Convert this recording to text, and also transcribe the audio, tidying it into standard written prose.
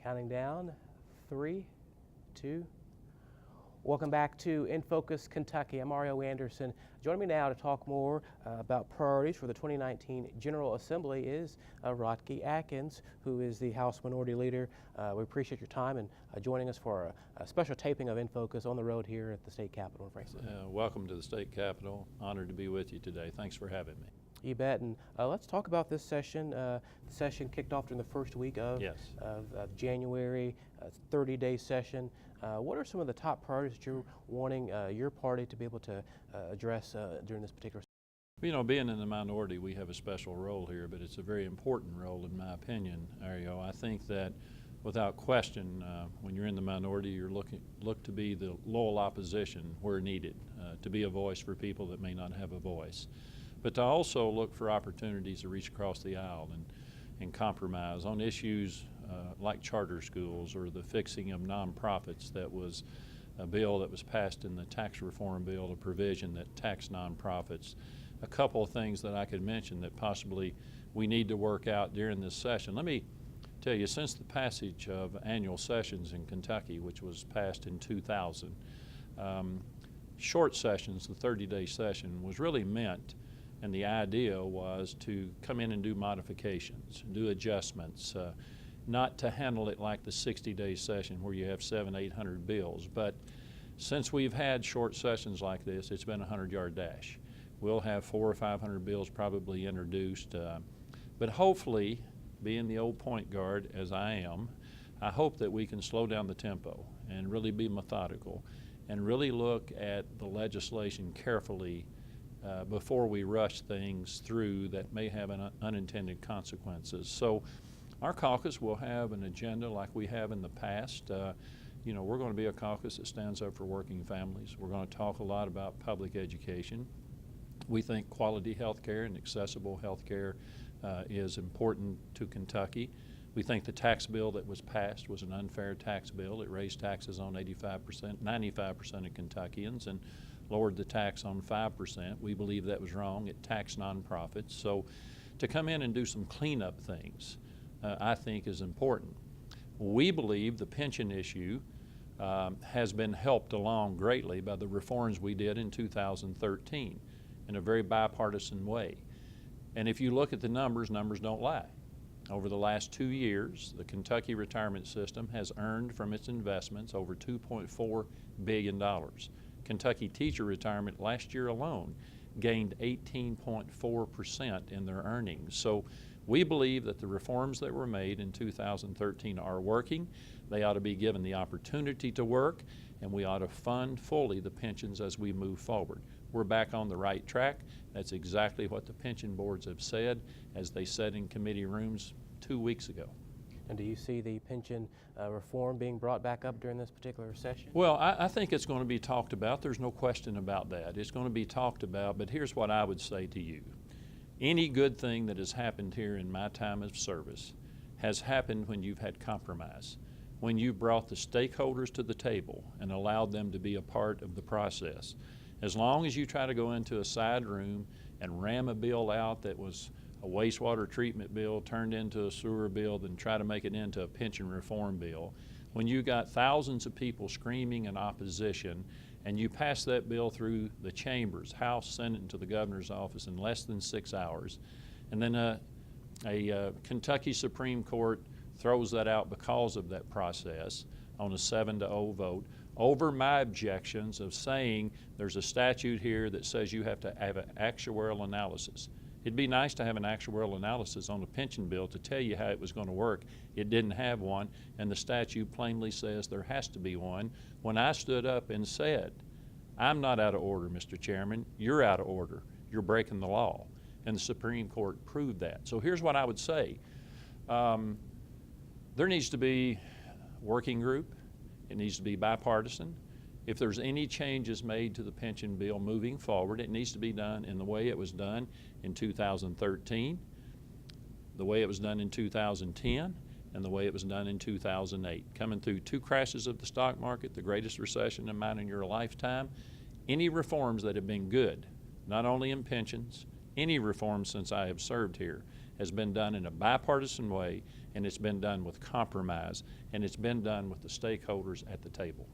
Counting down, 3, 2. Welcome back to In Focus Kentucky. I'm Mario Anderson. Joining me now to talk more about priorities for the 2019 General Assembly is Rottke Atkins, who is the House Minority Leader. We appreciate your time and joining us for a special taping of In Focus on the road here at the State Capitol in Franklin. Welcome to the State Capitol. Honored to be with you today. Thanks for having me. You bet. And let's talk about this session. The session kicked off during the first week of January, 30-day session. What are some of the top priorities that you're wanting your party to be able to address during this particular session? You know, being in the minority, we have a special role here, but it's a very important role in my opinion, Ario. I think that without question, when you're in the minority, you're look to be the loyal opposition where needed, to be a voice for people that may not have a voice. But to also look for opportunities to reach across the aisle and compromise on issues like charter schools or the fixing of nonprofits. That was a bill that was passed in the tax reform bill, a provision that taxed nonprofits. A couple of things that I could mention that possibly we need to work out during this session. Let me tell you, since the passage of annual sessions in Kentucky, which was passed in 2000, short sessions, the 30-day session, was really meant, and the idea was to come in and do modifications, do adjustments, not to handle it like the 60-day session where you have 700-800 bills. But since we've had short sessions like this, it's been a 100-yard dash. We'll have 400 or 500 bills probably introduced. But hopefully, being the old point guard as I am, I hope that we can slow down the tempo and really be methodical and really look at the legislation carefully before we rush things through that may have unintended consequences. So our caucus will have an agenda like we have in the past. You know, we're going to be a caucus that stands up for working families. We're going to talk a lot about public education. We think quality health care and accessible health care is important to Kentucky. We think the tax bill that was passed was an unfair tax bill. It raised taxes on 95% of Kentuckians and lowered the tax on 5%. We believe that was wrong. It taxed nonprofits. So to come in and do some cleanup things, I think is important. We believe the pension issue has been helped along greatly by the reforms we did in 2013 in a very bipartisan way. And if you look at the numbers don't lie. Over the last 2 years, the Kentucky retirement system has earned from its investments over $2.4 billion. Kentucky teacher retirement last year alone gained 18.4% in their earnings. So we believe that the reforms that were made in 2013 are working. They ought to be given the opportunity to work, and we ought to fund fully the pensions as we move forward. We're back on the right track. That's exactly what the pension boards have said as they said in committee rooms 2 weeks ago. And do you see the pension reform being brought back up during this particular session? Well, I think it's going to be talked about. There's no question about that. It's going to be talked about, but here's what I would say to you. Any good thing that has happened here in my time of service has happened when you've had compromise, when you've brought the stakeholders to the table and allowed them to be a part of the process. As long as you try to go into a side room and ram a bill out that was a wastewater treatment bill turned into a sewer bill, then try to make it into a pension reform bill, when you got thousands of people screaming in opposition and you pass that bill through the chambers, House, Senate, and to the governor's office in less than 6 hours, and then a Kentucky Supreme Court throws that out because of that process on a 7-0 vote, over my objections of saying there's a statute here that says you have to have an actuarial analysis. It'd be nice to have an actuarial analysis on the pension bill to tell you how it was going to work. It didn't have one, and the statute plainly says there has to be one. When I stood up and said, I'm not out of order, Mr. Chairman, you're out of order, you're breaking the law, and the Supreme Court proved that. So here's what I would say. There needs to be a working group. It needs to be bipartisan. If there's any changes made to the pension bill moving forward, it needs to be done in the way it was done in 2013, the way it was done in 2010, and the way it was done in 2008. Coming through 2 crashes of the stock market, the greatest recession in mine in your lifetime, any reforms that have been good, not only in pensions, any reforms since I have served here, has been done in a bipartisan way, and it's been done with compromise, and it's been done with the stakeholders at the table.